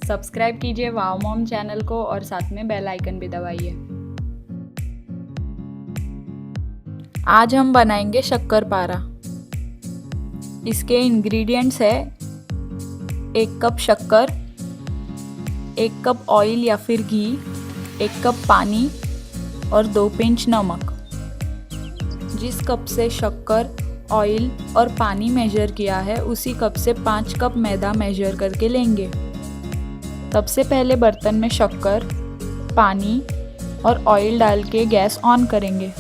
Subscribe कीजिए वाव mom channel को और साथ में बेल आइकन भी दबाइए। आज हम बनाएंगे शक्करपारा। इसके इंग्रेडिएंट्स है 1 कप शक्कर, 1 कप ऑयल या फिर घी, 1 कप पानी और 2 पिंच नमक। जिस कप से शक्कर, ऑयल और पानी मेजर किया है उसी कप से 5 कप मैदा मेजर करके लेंगे। सबसे पहले बर्तन में शक्कर, पानी और ऑयल डाल के गैस ऑन करेंगे।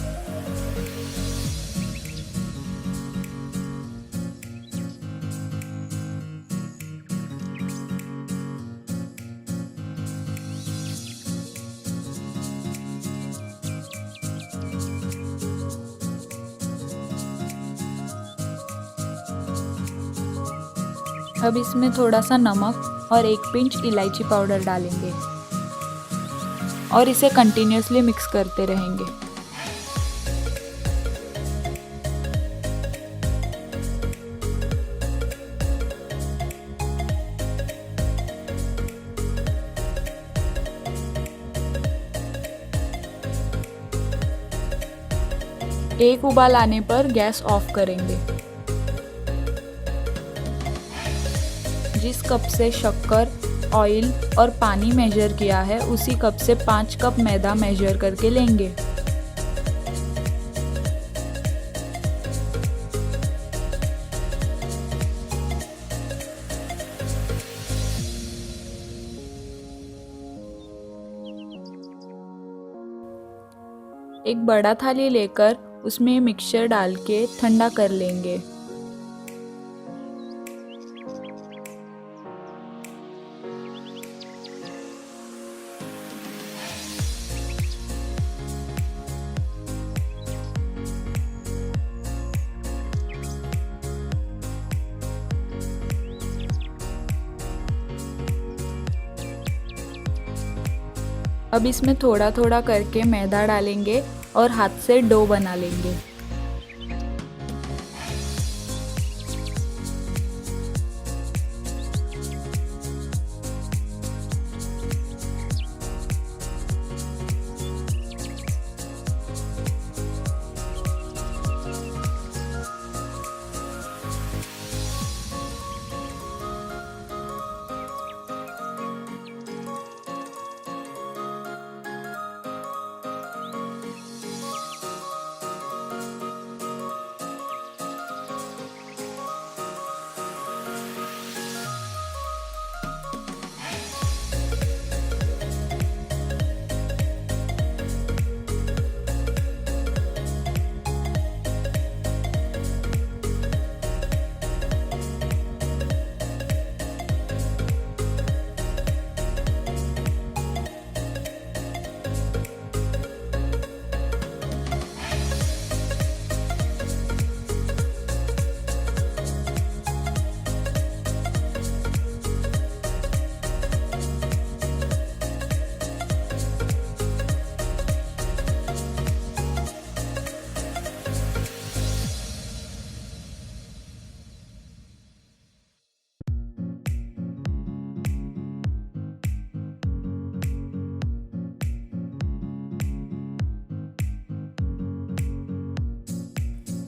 अब इसमें थोड़ा सा नमक और 1 पिंच इलायची पाउडर डालेंगे और इसे कंटिन्यूसली मिक्स करते रहेंगे। एक उबाल आने पर गैस ऑफ करेंगे। जिस कप से शक्कर, ऑयल और पानी मेजर किया है उसी कप से 5 कप मैदा मेजर करके लेंगे। एक बड़ा थाली लेकर उसमें मिक्सचर डाल के ठंडा कर लेंगे। अब इसमें थोड़ा थोड़ा करके मैदा डालेंगे और हाथ से डो बना लेंगे।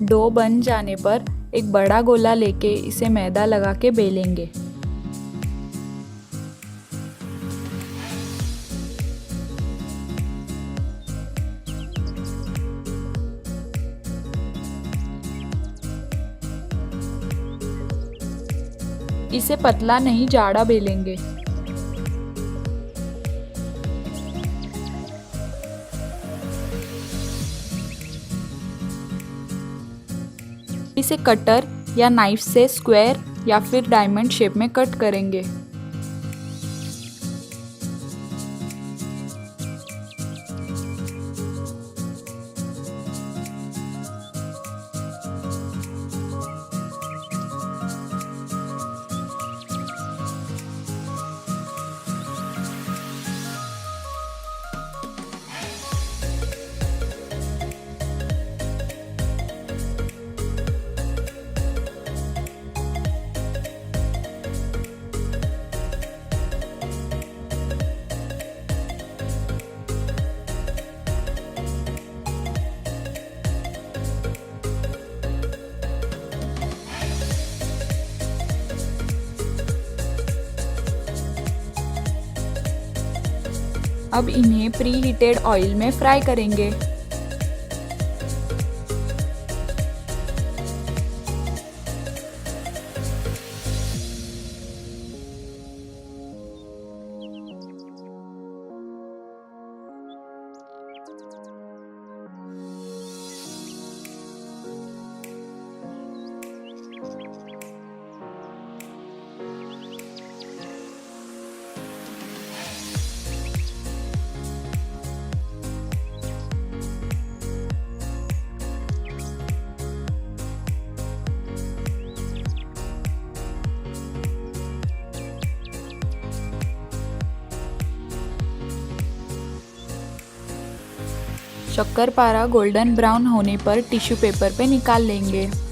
डो बन जाने पर एक बड़ा गोला लेके इसे मैदा लगा के बेलेंगे। इसे पतला नहीं जाड़ा बेलेंगे। इसे कटर या नाइफ से स्क्वायर या फिर डायमंड शेप में कट करेंगे। अब इन्हें प्री हीटेड ऑयल में फ्राई करेंगे। शक्करपारा गोल्डन ब्राउन होने पर टिश्यू पेपर पे निकाल लेंगे।